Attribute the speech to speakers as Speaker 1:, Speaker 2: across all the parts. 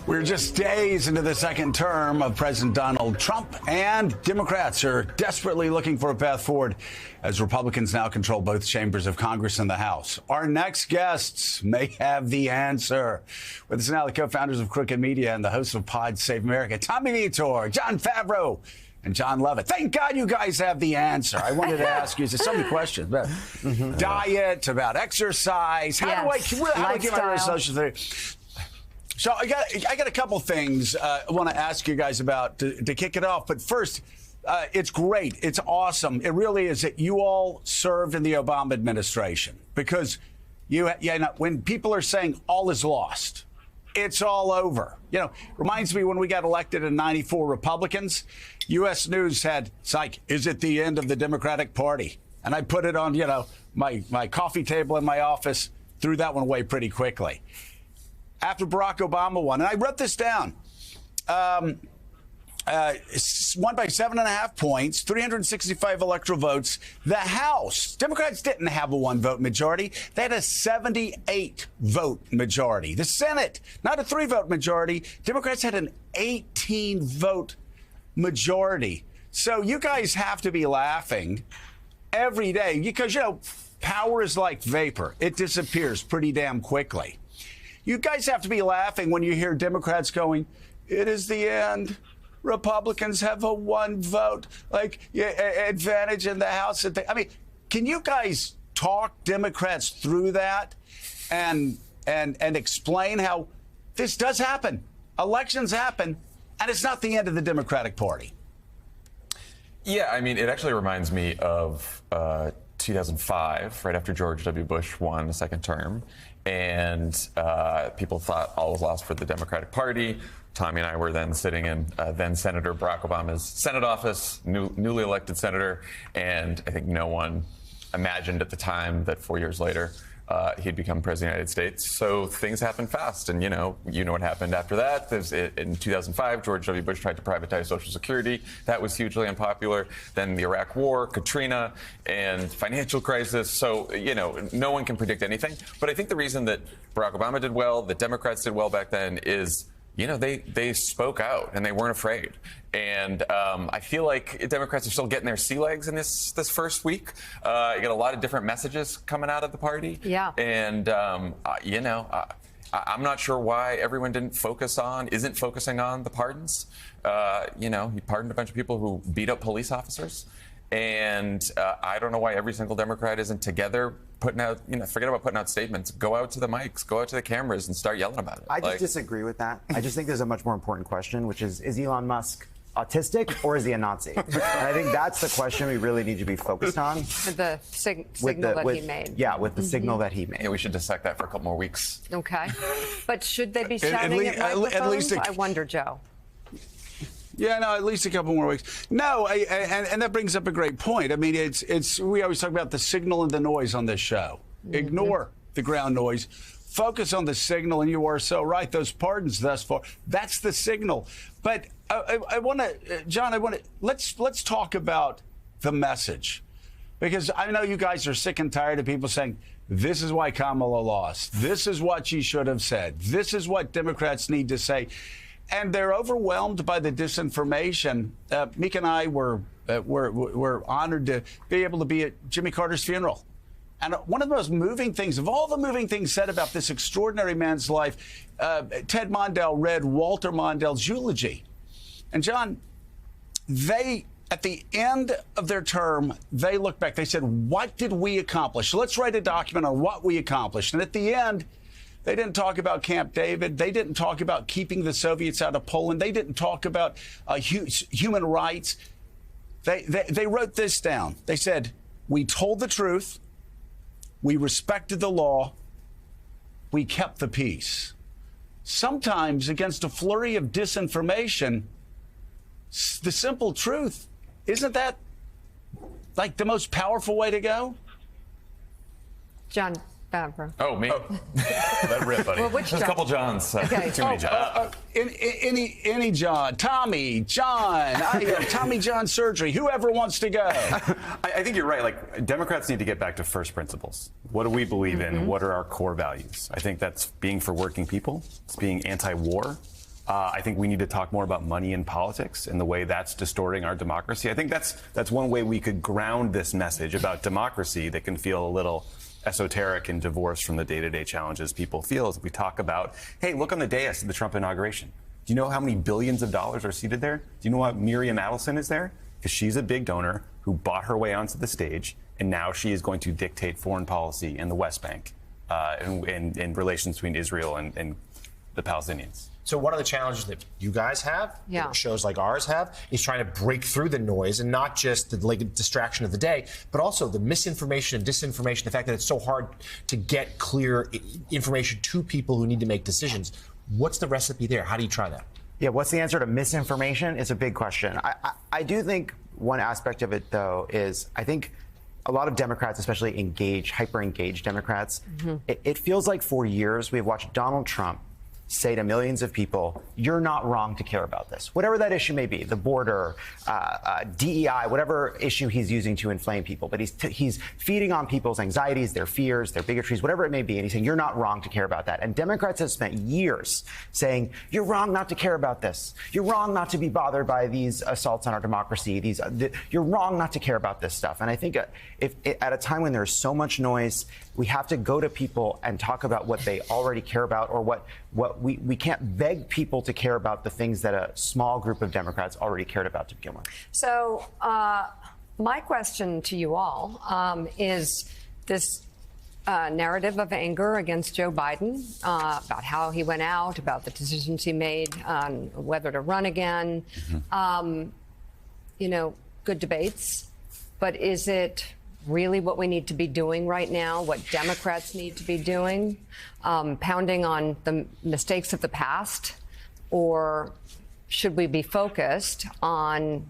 Speaker 1: We're just days into the second term of President Donald Trump, and Democrats are desperately looking for a path forward as Republicans now control both chambers of Congress and the House. Our next guests may have the answer. With us now, the co-founders of Crooked Media and the hosts of Pod Save America, Tommy Vitor, Jon Favreau, and John Lovett. Thank God you guys have the answer. I wanted to ask you so many questions about diet, about exercise. How do I keep my social theory? So I got a couple things I want to ask you guys about to kick it off. But first, it's great. It's awesome. It really is that you all served in the Obama administration, because when people are saying all is lost, it's all over. Reminds me when we got elected in '94, Republicans, U.S. News had, it's like, is it the end of the Democratic Party? And I put it on, my coffee table in my office, threw that one away pretty quickly. After Barack Obama won, and I wrote this down, won by 7.5 points, 365 electoral votes. The House, Democrats didn't have a 1-vote majority. They had a 78-vote majority. The Senate, not a 3-vote majority. Democrats had an 18-vote majority. So you guys have to be laughing every day because, power is like vapor. It disappears pretty damn quickly. You guys have to be laughing when you hear Democrats going, it is the end. Republicans have a 1-vote advantage in the House. Can you guys talk Democrats through that and explain how this does happen? Elections happen, and it's not the end of the Democratic Party.
Speaker 2: Yeah, it actually reminds me of 2005, right after George W. Bush won the second term. And people thought all was lost for the Democratic Party. Tommy and I were then sitting in then Senator Barack Obama's Senate office, newly elected senator. And I think no one imagined at the time that 4 years later he'd become president of the United States. So things happen fast. And, you know what happened after that. In 2005, George W. Bush tried to privatize Social Security. That was hugely unpopular. Then the Iraq War, Katrina, and financial crisis. So, no one can predict anything. But I think the reason that Barack Obama did well, the Democrats did well back then is, they spoke out and they weren't afraid. And I feel like Democrats are still getting their sea legs in this first week. You get a lot of different messages coming out of the party.
Speaker 3: Yeah.
Speaker 2: And, I'm not sure why everyone isn't focusing on the pardons. He pardoned a bunch of people who beat up police officers. And I don't know why every single Democrat isn't together putting out, forget about putting out statements. Go out to the mics, go out to the cameras and start yelling about it.
Speaker 4: I just disagree with that. I just think there's a much more important question, which is Elon Musk autistic or is he a Nazi? And I think that's the question we really need to be focused on.
Speaker 3: With the signal that he made.
Speaker 4: Yeah, with the signal that he made.
Speaker 2: Yeah, we should dissect that for a couple more weeks.
Speaker 3: Okay. But should they be shouting at microphones? I wonder, Joe.
Speaker 1: Yeah, no, at least a couple more weeks. No, and that brings up a great point. We always talk about the signal and the noise on this show. Ignore the ground noise. Focus on the signal, and you are so right. Those pardons thus far, that's the signal. But I want to, John, let's talk about the message. Because I know you guys are sick and tired of people saying, this is why Kamala lost. This is what she should have said. This is what Democrats need to say. And they're overwhelmed by the disinformation. Meek and I were honored to be able to be at Jimmy Carter's funeral. And one of the most moving things, of all the moving things said about this extraordinary man's life, Ted Mondale read Walter Mondale's eulogy. And John, at the end of their term, they looked back. They said, what did we accomplish? Let's write a document on what we accomplished. And at the end, they didn't talk about Camp David. They didn't talk about keeping the Soviets out of Poland. They didn't talk about human rights. They wrote this down. They said, we told the truth. We respected the law. We kept the peace. Sometimes, against a flurry of disinformation, the simple truth, isn't that like the most powerful way to go?
Speaker 3: Jon Favreau.
Speaker 2: Oh, me? Let rip, buddy.
Speaker 3: Well, which
Speaker 2: There's a couple Johns.
Speaker 3: Okay.
Speaker 2: Too many Johns.
Speaker 1: Any John. Tommy, John. Tommy John surgery. Whoever wants to go.
Speaker 5: I think you're right. Like, Democrats need to get back to first principles. What do we believe in? What are our core values? I think that's being for working people. It's being anti-war. I think we need to talk more about money in politics and the way that's distorting our democracy. I think that's one way we could ground this message about democracy that can feel a little esoteric and divorced from the day-to-day challenges people feel, as we talk about, hey, look on the dais of the Trump inauguration. Do you know how many billions of dollars are seated there? Do you know why Miriam Adelson is there? Because she's a big donor who bought her way onto the stage, and now she is going to dictate foreign policy in the West Bank in relations between Israel and the Palestinians.
Speaker 6: So one of the challenges that you guys have,
Speaker 3: Yeah.
Speaker 6: that shows like ours have, is trying to break through the noise, and not just the distraction of the day, but also the misinformation and disinformation, the fact that it's so hard to get clear information to people who need to make decisions. What's the recipe there? How do you try that?
Speaker 4: Yeah, what's the answer to misinformation? It's a big question. I do think one aspect of it, though, is I think a lot of Democrats, especially hyper-engaged Democrats, it feels like for years we've watched Donald Trump say to millions of people, you're not wrong to care about this. Whatever that issue may be, the border, DEI, whatever issue he's using to inflame people. But he's feeding on people's anxieties, their fears, their bigotries, whatever it may be. And he's saying, you're not wrong to care about that. And Democrats have spent years saying, you're wrong not to care about this. You're wrong not to be bothered by these assaults on our democracy. You're wrong not to care about this stuff. And I think if at a time when there's so much noise, we have to go to people and talk about what they already care about, or what we can't beg people to care about the things that a small group of Democrats already cared about to begin with.
Speaker 3: So my question to you all is this narrative of anger against Joe Biden about how he went out, about the decisions he made on whether to run again. Good debates, but is it really what we need to be doing right now, what Democrats need to be doing, pounding on the mistakes of the past? Or should we be focused on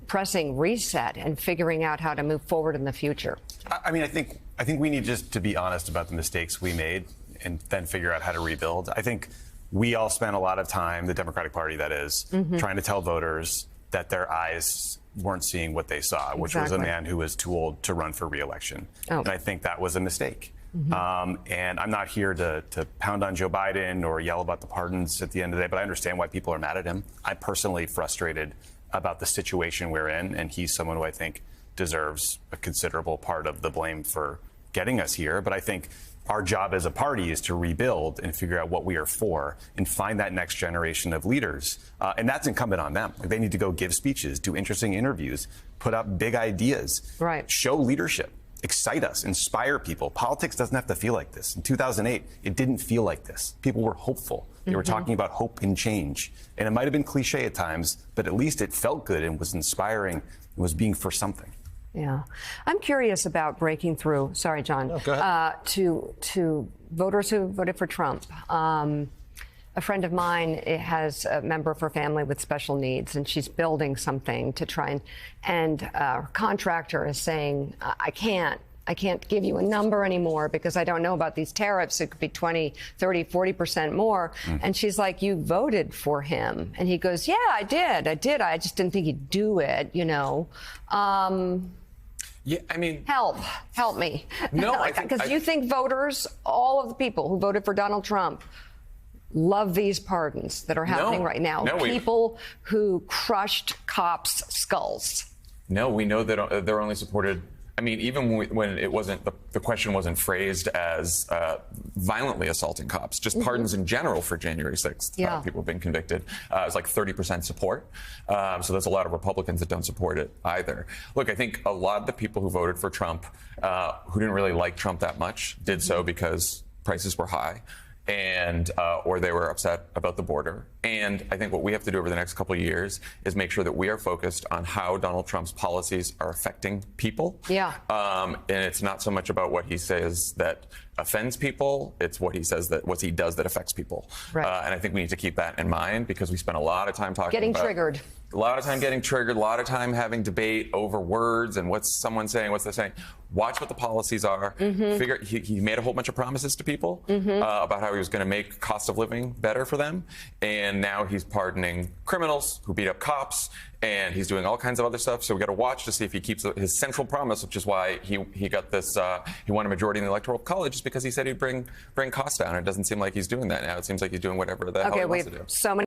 Speaker 3: pressing reset and figuring out how to move forward in the future?
Speaker 5: I mean, I think we need just to be honest about the mistakes we made and then figure out how to rebuild. I think we all spent a lot of time, the Democratic Party that is, trying to tell voters that their eyes weren't seeing what they saw, which was a man who was too old to run for re-election. And I think that was a mistake. And I'm not here to pound on Joe Biden or yell about the pardons at the end of the day, but I understand why people are mad at him. I'm personally frustrated about the situation we're in, and he's someone who I think deserves a considerable part of the blame for getting us here. But I think our job as a party is to rebuild and figure out what we are for and find that next generation of leaders. And that's incumbent on them. They need to go give speeches, do interesting interviews, put up big ideas, show leadership, excite us, inspire people. Politics doesn't have to feel like this. In 2008, it didn't feel like this. People were hopeful. They were talking about hope and change. And it might have been cliche at times, but at least it felt good and was inspiring and was being for something.
Speaker 3: Yeah. I'm curious about breaking through, sorry, John,
Speaker 6: go ahead.
Speaker 3: To voters who voted for Trump. A friend of mine has a member of her family with special needs, and she's building something to try and her contractor is saying, I can't give you a number anymore because I don't know about these tariffs. It could be 20, 30, 40% more. And she's like, you voted for him. And he goes, yeah, I did. I just didn't think he'd do it,
Speaker 2: Yeah, I mean,
Speaker 3: help me.
Speaker 2: No,
Speaker 3: because you think voters, all of the people who voted for Donald Trump, love these pardons that are happening right now. People who crushed cops' skulls.
Speaker 2: No, we know that they're only supported. I mean, even when it wasn't, the question wasn't phrased as violently assaulting cops, just pardons in general for January 6th. People have been convicted. It's like 30% support. So there's a lot of Republicans that don't support it either. Look, I think a lot of the people who voted for Trump, who didn't really like Trump that much, did so because prices were high. And or they were upset about the border. And I think what we have to do over the next couple of years is make sure that we are focused on how Donald Trump's policies are affecting people. And it's not so much about what he says that offends people. It's what he says what he does that affects people. And I think we need to keep that in mind because we spent a lot of time talking about
Speaker 3: triggered.
Speaker 2: A lot of time getting triggered, a lot of time having debate over words and what's someone saying, what's they saying. Watch what the policies are. Figure he made a whole bunch of promises to people about how he was going to make cost of living better for them. And now he's pardoning criminals who beat up cops and he's doing all kinds of other stuff. So we got to watch to see if he keeps his central promise, which is why he got this. He won a majority in the Electoral College, just because he said he'd bring costs down. It doesn't seem like he's doing that now. It seems like he's doing whatever the hell he
Speaker 3: Okay, we
Speaker 2: wants to
Speaker 3: have
Speaker 2: do.
Speaker 3: so many